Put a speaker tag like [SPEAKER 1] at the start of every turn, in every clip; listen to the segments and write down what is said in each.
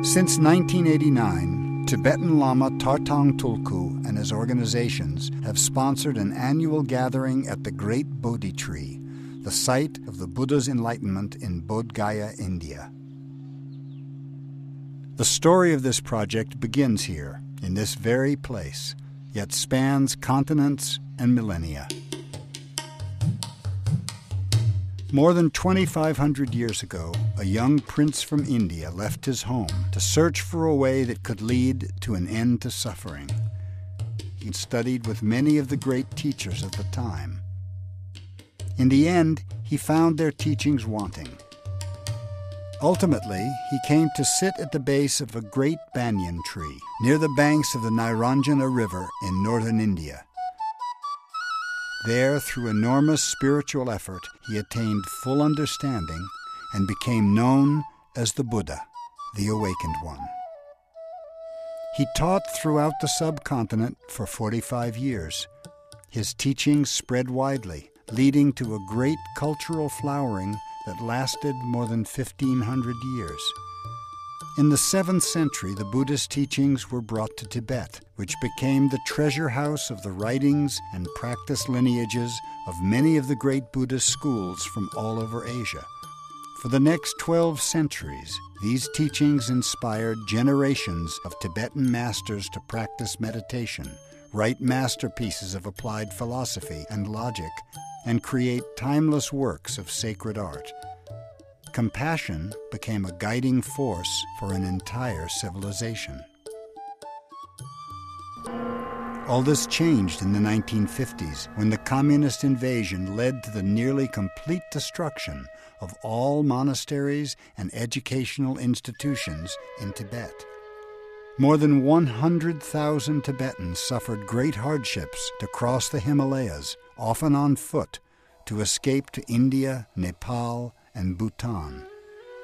[SPEAKER 1] Since 1989, Tibetan Lama Tartang Tulku and his organizations have sponsored an annual gathering at the Great Bodhi Tree, the site of the Buddha's enlightenment in Bodhgaya, India. The story of this project begins here, in this very place, yet spans continents and millennia. More than 2,500 years ago, a young prince from India left his home to search for a way that could lead to an end to suffering. He studied with many of the great teachers of the time. In the end, he found their teachings wanting. Ultimately, he came to sit at the base of a great banyan tree near the banks of the Nairanjana River in northern India. There, through enormous spiritual effort, he attained full understanding and became known as the Buddha, the Awakened One. He taught throughout the subcontinent for 45 years. His teachings spread widely, leading to a great cultural flowering that lasted more than 1,500 years. In the 7th century, the Buddha's teachings were brought to Tibet, which became the treasure house of the writings and practice lineages of many of the great Buddhist schools from all over Asia. For the next 12 centuries, these teachings inspired generations of Tibetan masters to practice meditation, write masterpieces of applied philosophy and logic, and create timeless works of sacred art. Compassion became a guiding force for an entire civilization. All this changed in the 1950s when the communist invasion led to the nearly complete destruction of all monasteries and educational institutions in Tibet. More than 100,000 Tibetans suffered great hardships to cross the Himalayas, often on foot, to escape to India, Nepal, and Bhutan.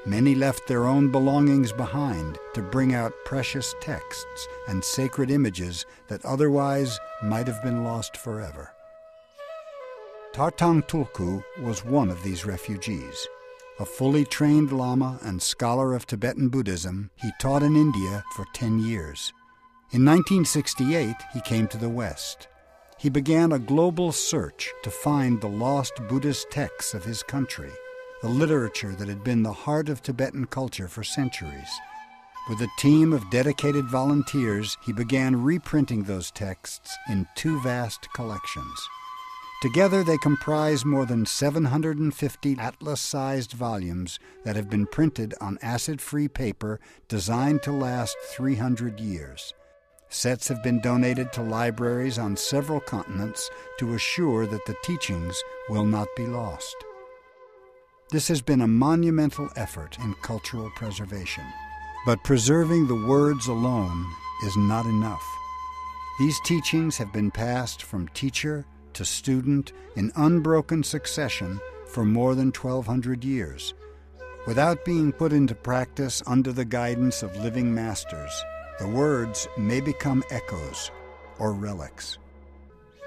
[SPEAKER 1] Many left their own belongings behind to bring out precious texts and sacred images that otherwise might have been lost forever. Tartang Tulku was one of these refugees. A fully trained Lama and scholar of Tibetan Buddhism, he taught in India for 10 years. In 1968, he came to the West. He began a global search to find the lost Buddhist texts of his country, the literature that had been the heart of Tibetan culture for centuries. With a team of dedicated volunteers, he began reprinting those texts in 2 vast collections. Together they comprise more than 750 atlas-sized volumes that have been printed on acid-free paper designed to last 300 years. Sets have been donated to libraries on several continents to assure that the teachings will not be lost. This has been a monumental effort in cultural preservation. But preserving the words alone is not enough. These teachings have been passed from teacher to student in unbroken succession for more than 1,200 years. Without being put into practice under the guidance of living masters, the words may become echoes or relics,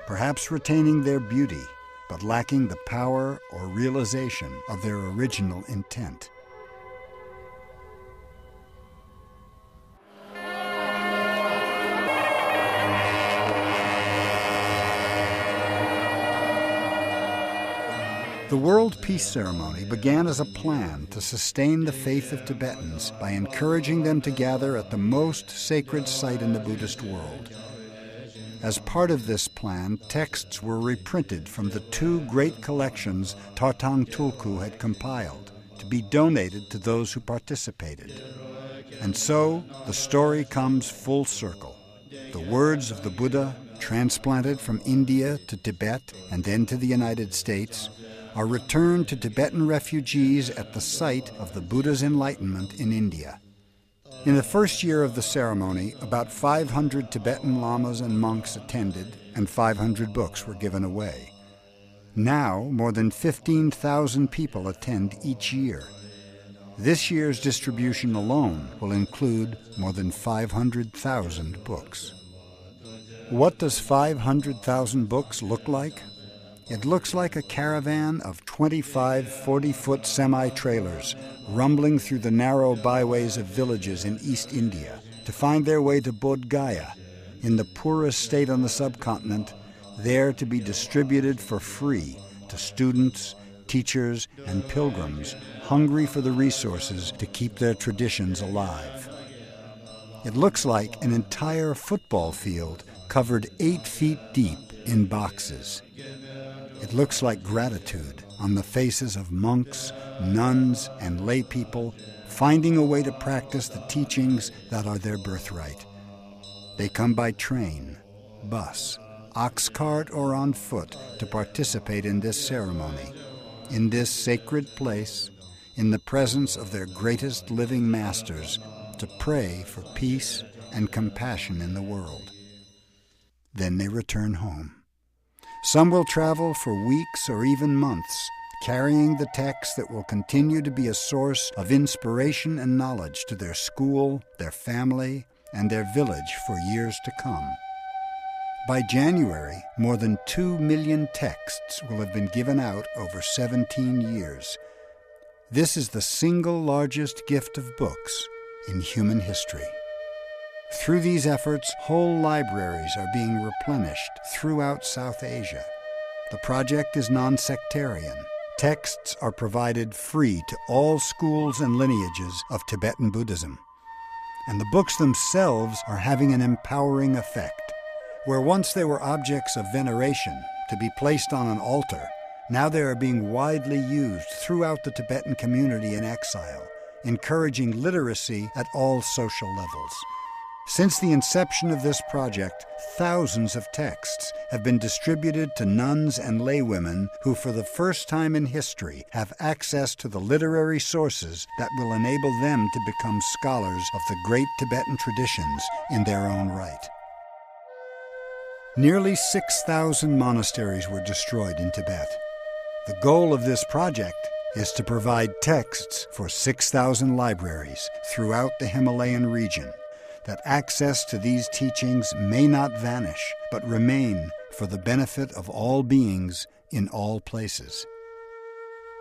[SPEAKER 1] perhaps retaining their beauty, but lacking the power or realization of their original intent. The World Peace Ceremony began as a plan to sustain the faith of Tibetans by encouraging them to gather at the most sacred site in the Buddhist world. As part of this plan, texts were reprinted from the 2 great collections Tartang Tulku had compiled to be donated to those who participated. And so the story comes full circle. The words of the Buddha, transplanted from India to Tibet and then to the United States, are returned to Tibetan refugees at the site of the Buddha's enlightenment in India. In the first year of the ceremony, about 500 Tibetan lamas and monks attended, and 500 books were given away. Now, more than 15,000 people attend each year. This year's distribution alone will include more than 500,000 books. What does 500,000 books look like? It looks like a caravan of 25 40-foot semi-trailers rumbling through the narrow byways of villages in East India to find their way to Bodhgaya, in the poorest state on the subcontinent, there to be distributed for free to students, teachers, and pilgrims hungry for the resources to keep their traditions alive. It looks like an entire football field covered 8 feet deep in boxes. It looks like gratitude on the faces of monks, nuns, and lay people finding a way to practice the teachings that are their birthright. They come by train, bus, ox cart, or on foot to participate in this ceremony, in this sacred place, in the presence of their greatest living masters, to pray for peace and compassion in the world. Then they return home. Some will travel for weeks or even months, carrying the texts that will continue to be a source of inspiration and knowledge to their school, their family, and their village for years to come. By January, more than 2 million texts will have been given out over 17 years. This is the single largest gift of books in human history. Through these efforts, whole libraries are being replenished throughout South Asia. The project is non-sectarian. Texts are provided free to all schools and lineages of Tibetan Buddhism. And the books themselves are having an empowering effect. Where once they were objects of veneration to be placed on an altar, now they are being widely used throughout the Tibetan community in exile, encouraging literacy at all social levels. Since the inception of this project, thousands of texts have been distributed to nuns and laywomen who, for the first time in history, have access to the literary sources that will enable them to become scholars of the great Tibetan traditions in their own right. Nearly 6,000 monasteries were destroyed in Tibet. The goal of this project is to provide texts for 6,000 libraries throughout the Himalayan region, that access to these teachings may not vanish, but remain for the benefit of all beings in all places.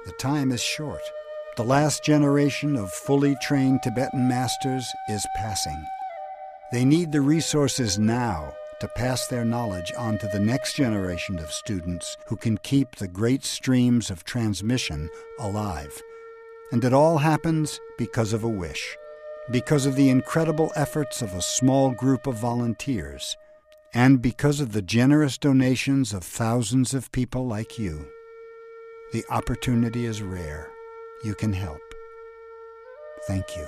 [SPEAKER 1] The time is short. The last generation of fully trained Tibetan masters is passing. They need the resources now to pass their knowledge on to the next generation of students who can keep the great streams of transmission alive. And it all happens because of a wish, because of the incredible efforts of a small group of volunteers, and because of the generous donations of thousands of people like you. The opportunity is rare. You can help. Thank you.